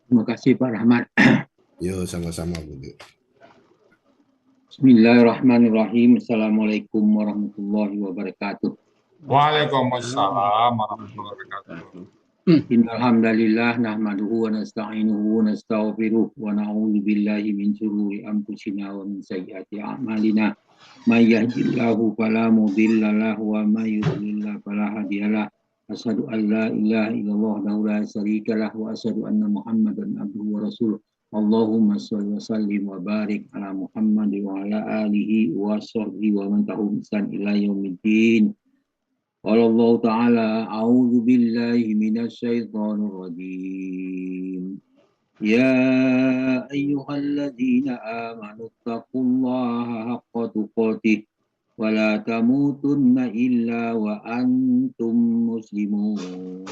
Terima kasih Pak Rahmat. Yo, sama-sama Budi. Bismillahirrahmanirrahim. Assalamualaikum warahmatullahi wabarakatuh. Waalaikumsalam warahmatullahi wabarakatuh. Innalhamdalillah nahmaduhu wa nasta'inuhu wa nastaghfiruh wa na'udzu billahi min syururi anfusina wa min sayyiati a'malina. May yahdihillahu fala mudilla lahu wa may yudlil fala hadiyalah. Asyhadu an la ilaha illallah wahdahu la syarika lah wa asyhadu anna Muhammadan abduhu wa rasuluh. Allahumma shalli wa sallim wa barik ala Muhammad wa ala alihi wa sahbihi wa man tabi'ahum bi ihsan ila yaumiddin. Qala Allah Ta'ala, a'udzu billahi minasy syaithanir rajim. Ya ayyuhalladzina amanu taqullaha haqqa tuqatih wa la tamutunna illa wa antum muslimun.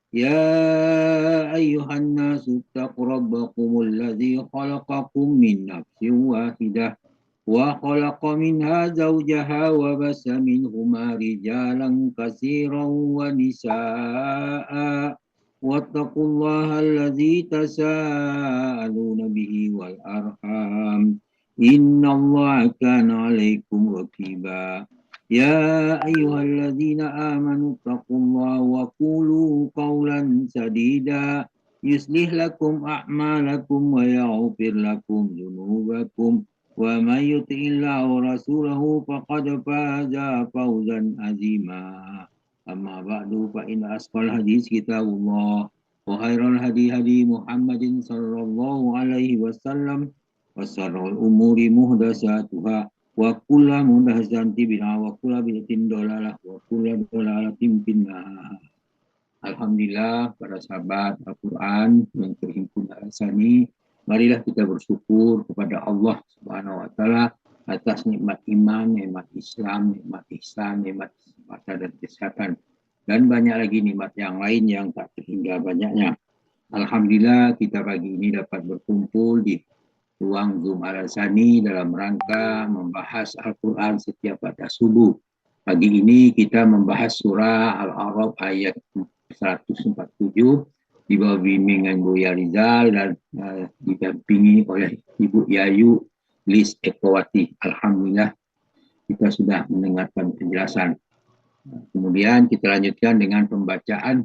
Ya ayyuhan nasu taqu rabbakumul ladzi khalaqakum min nafsin wahidah wa khalaqa minha zawjaha wa basa minhuma rijalan katsiran wa nisaa'a wattaqullaha alladzi tasaaluna bihi wal arham innallaha kana 'alaikum raqiba. Ya ayyuhalladzina amanu taqullaha wa qulu qawlan sadida yuslih lakum a'malakum wa yaghfir lakum dzunubakum wa may yuti'illah wa rasulahu faqad faza fawzan azima. Amma ba'du fa inna asqal hadis kitabullah wa khairal hadi Muhammadin sallallahu alaihi wasallam wa syarrul umuri muhdatsatuha wa kullu muhdatsatin bid'ah wa kullu bid'atin dhalalah wa kullu dhalalatin finnar. Alhamdulillah para sahabat Al-Quran yang terhimpun Al-Sani, marilah kita bersyukur kepada Allah Subhanahu wa taala atas nikmat iman, nikmat Islam, nikmat ihsan, nikmat mata dan kesehatan, dan banyak lagi nikmat yang lain yang tak terhingga banyaknya. Alhamdulillah kita pagi ini dapat berkumpul di ruang Zoom Al-Sani dalam rangka membahas Al-Quran setiap pada subuh. Pagi ini kita membahas surah Al-A'raf ayat 147 di bawah bimbingan Buya Rizal dan didampingi oleh Ibu Yayu Lis Ekowati. Alhamdulillah kita sudah mendengarkan penjelasan. Kemudian kita lanjutkan dengan pembacaan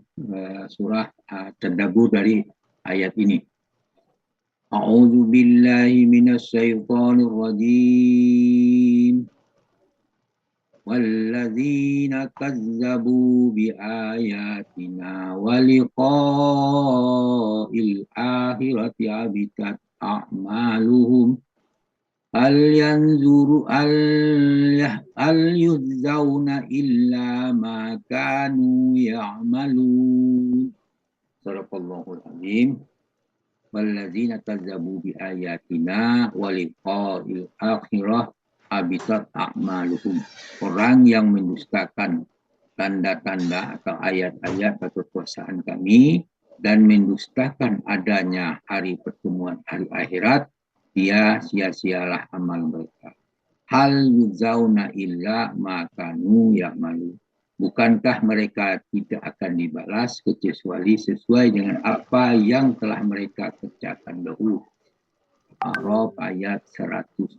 surah tadabbur dari ayat ini. A'udzu billahi minasy syaithanir rajim. Walladzina kazzabu biayatina wa liqa'il akhirati habitat a'maluhum hal yujzauna illa ma kanu ya'malun. Sadaqallahul azim. Walladzina kazzabu biayatina wa liqa'il akhirah habitat a'maluhum. Orang yang mendustakan tanda-tanda atau ayat-ayat atau kekuasaan kami dan mendustakan adanya hari pertemuan hari akhirat, dia sia-sialah amal mereka. Hal yuzauna illa ma kanu ya'malu. Bukankah mereka tidak akan dibalas kecuali sesuai dengan apa yang telah mereka kerjakan dahulu. Al-A'raf ayat 147.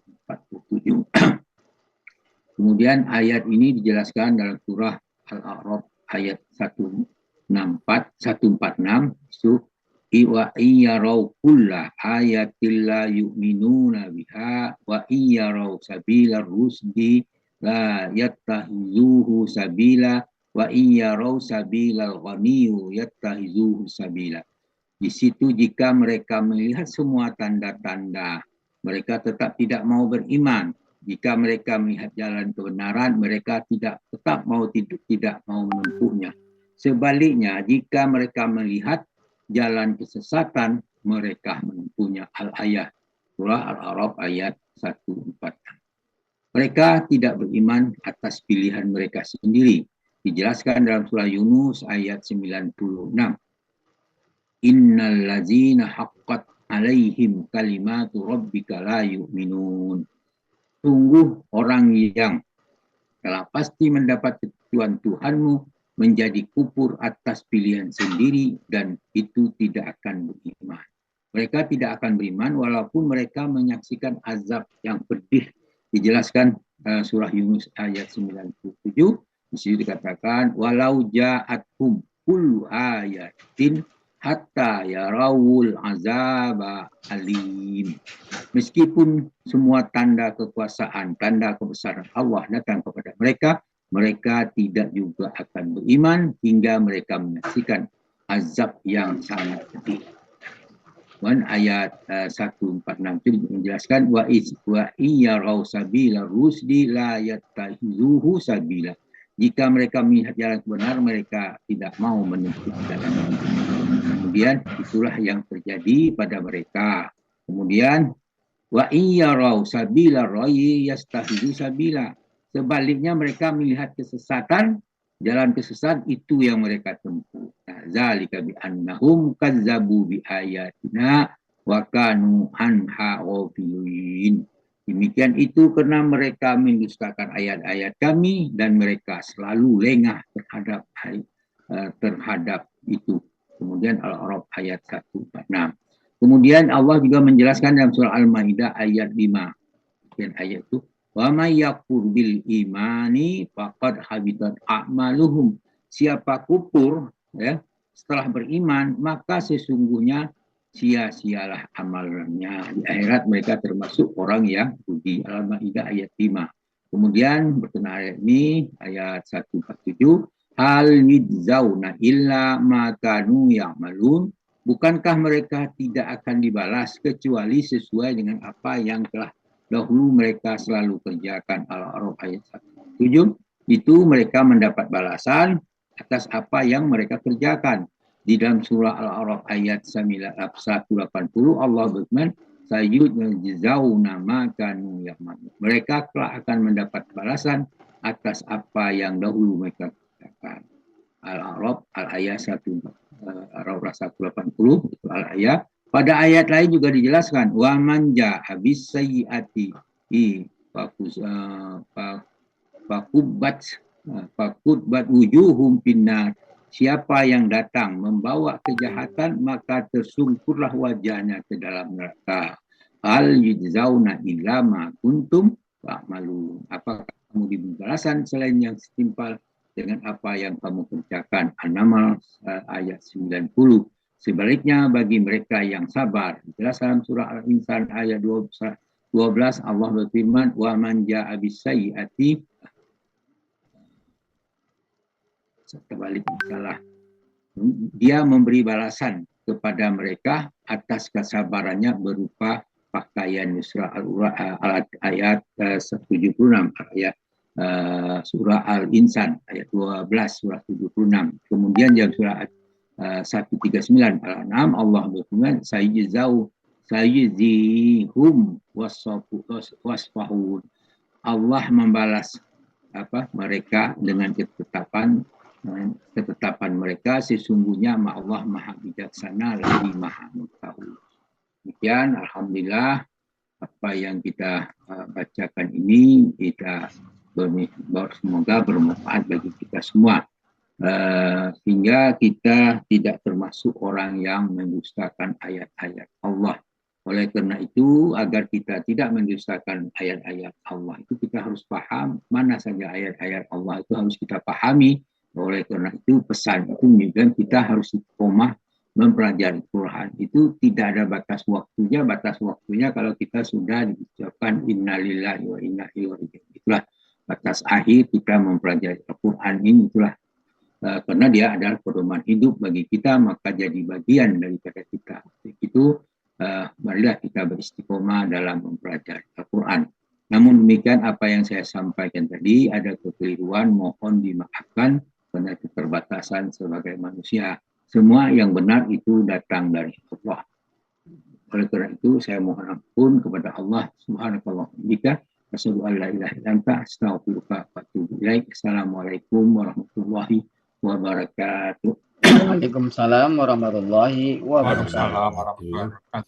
Kemudian ayat ini dijelaskan dalam surah Al-A'raf ayat 146 wa iyarau kulla ayatil la yu'minuna biha wa iyarau sabilar rusdi la yattahizuhu sabila wa iyarau sabilal ghaniyu yattahizuhu sabila. Di situ jika mereka melihat semua tanda-tanda, mereka tetap tidak mau beriman. Jika mereka melihat jalan kebenaran, mereka tidak mau menempuhnya. Sebaliknya, jika mereka melihat jalan kesesatan, mereka menempuhnya. Al-Ayat, surah Al-A'raf ayat 146. Mereka tidak beriman atas pilihan mereka sendiri. Dijelaskan dalam surah Yunus ayat 96. Innal ladzina haqqat alaihim kalimatu rabbika la yu'minun. Sungguh orang yang telah pasti mendapat ketentuan Tuhanmu menjadi kufur atas pilihan sendiri dan itu tidak akan beriman. Mereka tidak akan beriman walaupun mereka menyaksikan azab yang pedih. Dijelaskan surah Yunus ayat 97. Di situ dikatakan walau ja'atkum kullu ayatin hatta yarawul azaba alim. Meskipun semua tanda kekuasaan, tanda kebesaran Allah datang kepada mereka, mereka tidak juga akan beriman hingga mereka menyaksikan azab yang sangat pedih. Dan ayat 146 itu menjelaskan wa iyarau sabila rusdi la yattahizuhu sabila. Jika mereka melihat jalan benar, mereka tidak mau menempuh jalan. Kemudian itulah yang terjadi pada mereka. Kemudian wa iyarau sabila rayyi yastahizu sabila. Sebaliknya mereka melihat kesesatan, jalan kesesatan itu yang mereka tempuh. Zalika bi annahum kazzabu bi ayatina wa kanu anha ghafilin. Demikian itu karena mereka mendustakan ayat-ayat kami dan mereka selalu lengah terhadap itu. Kemudian Al-A'raf ayat 146. Kemudian Allah juga menjelaskan dalam surah Al-Maidah ayat 5. Dan ayat itu wa may yakfur bil imani faqad habitat a'maluhum. Siapa kufur ya setelah beriman maka sesungguhnya sia-sialah amalannya. Di akhirat mereka termasuk orang yang rugi. Al-Maidah ayat 5. Kemudian berkenaan ayat ini ayat 147 hal yujzauna illa ma kanu ya'malun. Bukankah mereka tidak akan dibalas kecuali sesuai dengan apa yang telah dahulu mereka selalu kerjakan. Al-A'raf ayat 107. Itu mereka mendapat balasan atas apa yang mereka kerjakan. Di dalam surah Al-A'raf ayat 180 Allah berfirman sayyujzauna ma kanu ya'malun. Mereka telah akan mendapat balasan atas apa yang dahulu mereka kerjakan. Al-A'raf al-ayat 180 itu al-ayat. Pada ayat lain juga dijelaskan wa man ja'a bis sayyiati fakubbat wujuhum finnar. Siapa yang datang membawa kejahatan maka tersungkurlah wajahnya ke dalam neraka. Hal yujzauna illa ma kuntum ta'malun. Apakah kamu diberi balasan selain yang setimpal dengan apa yang kamu kerjakan? An-Naml ayat 90. Sebaliknya bagi mereka yang sabar. Jelas dalam surah Al-Insan ayat 12 Allah berfirman wa man ja'a bis-sayyi'ati sebaliknya salah. Dia memberi balasan kepada mereka atas kesabarannya berupa pakaian surah ayat 76 ayat surah Al-Insan ayat 12 surah 76. Kemudian dalam surah 139 Al-An'am Allah berfirman sayyizihum wasfahun. Allah membalas mereka dengan ketetapan mereka sesungguhnya Allah Maha Bijaksana lagi Maha Mengetahui. Demikian alhamdulillah apa yang kita bacakan ini kita semoga bermanfaat bagi kita semua. Sehingga kita tidak termasuk orang yang mendustakan ayat-ayat Allah. Oleh karena itu, agar kita tidak mendustakan ayat-ayat Allah, itu kita harus paham mana saja ayat-ayat Allah itu harus kita pahami. Oleh karena itu, pesan itu juga kita harus istiqomah mempelajari Quran. Itu tidak ada batas waktunya. Batas waktunya kalau kita sudah diucapkan innalillahi wa inna ilaihi raji'un. Itulah batas akhir kita mempelajari Al-Quran ini. Itulah karena dia adalah pedoman hidup bagi kita, maka jadi bagian daripada kita. Itu marilah kita beristiqomah dalam mempelajari Al-Quran. Namun demikian apa yang saya sampaikan tadi ada kekeliruan, mohon dimaafkan karena keterbatasan sebagai manusia. Semua yang benar itu datang dari Allah. Oleh karena itu saya mohon ampun kepada Allah Subhanahu wa ta'ala. Asyhadu an la ilaha illa anta astaghfiruka wa atubu ilaik. Assalamualaikum warahmatullahi wabarakatuh. Waalaikumsalam warahmatullahi wabarakatuh. Waalaikumsalam warahmatullahi wabarakatuh.